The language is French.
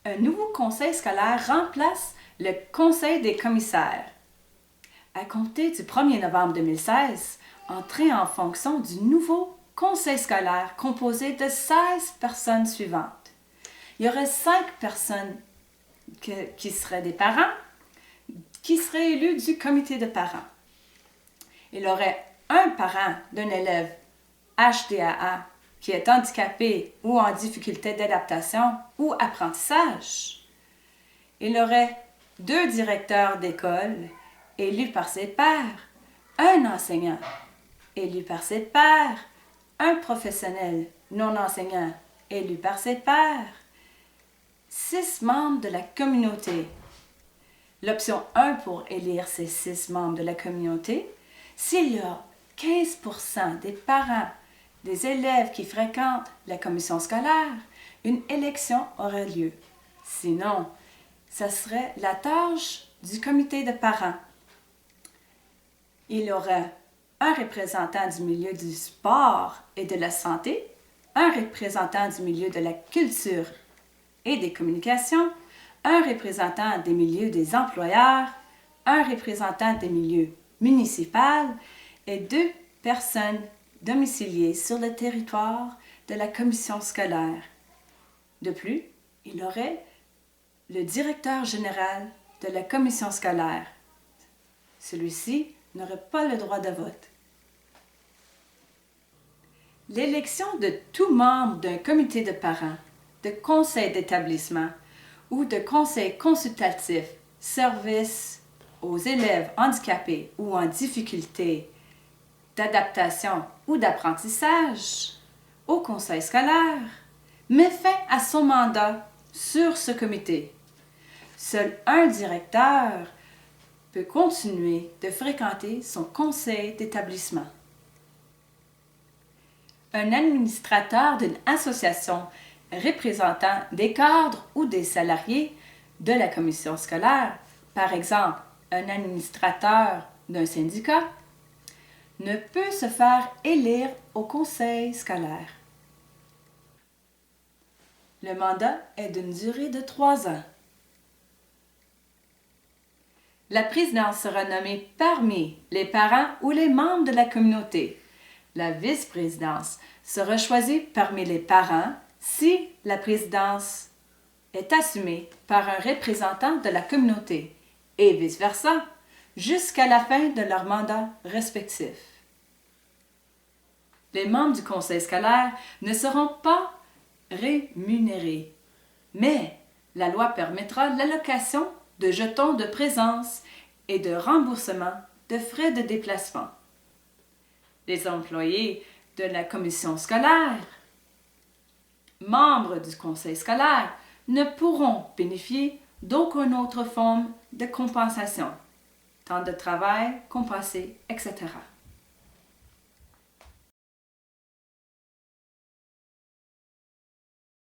Un nouveau conseil scolaire remplace le conseil des commissaires. À compter du 1er novembre 2016, entrée en fonction du nouveau conseil scolaire composé de 16 personnes suivantes. Il y aurait 5 personnes qui seraient des parents, qui seraient élus du comité de parents. Il y aurait un parent d'un élève HDAA qui est handicapé ou en difficulté d'adaptation ou apprentissage. Il y aurait 2 directeurs d'école élus par ses pairs, un enseignant élu par ses pairs, un professionnel non enseignant élu par ses pairs, 6 membres de la communauté. L'option 1 pour élire ces 6 membres de la communauté, s'il y a 15% des parents des élèves qui fréquentent la commission scolaire, une élection aura lieu. Sinon, ce serait la tâche du comité de parents. Il y aura un représentant du milieu du sport et de la santé, un représentant du milieu de la culture et des communications, un représentant des milieux des employeurs, un représentant des milieux municipaux et 2 personnes domiciliées sur le territoire de la commission scolaire. De plus, il y aurait le directeur général de la commission scolaire. Celui-ci n'aurait pas le droit de vote. L'élection de tout membre d'un comité de parents, de conseil d'établissement ou de conseil consultatif service aux élèves handicapés ou en difficulté d'adaptation ou d'apprentissage au conseil scolaire met fin à son mandat sur ce comité. Seul un directeur peut continuer de fréquenter son conseil d'établissement. Un administrateur d'une association représentant des cadres ou des salariés de la commission scolaire, par exemple un administrateur d'un syndicat, ne peut se faire élire au conseil scolaire. Le mandat est d'une durée de 3 ans. La présidence sera nommée parmi les parents ou les membres de la communauté. La vice-présidence sera choisie parmi les parents si la présidence est assumée par un représentant de la communauté et vice-versa jusqu'à la fin de leur mandat respectif. Les membres du conseil scolaire ne seront pas rémunérés, mais la loi permettra l'allocation de jetons de présence et de remboursement de frais de déplacement. Les employés de la commission scolaire, membres du conseil scolaire, ne pourront bénéficier d'aucune autre forme de compensation, temps de travail compensé, etc.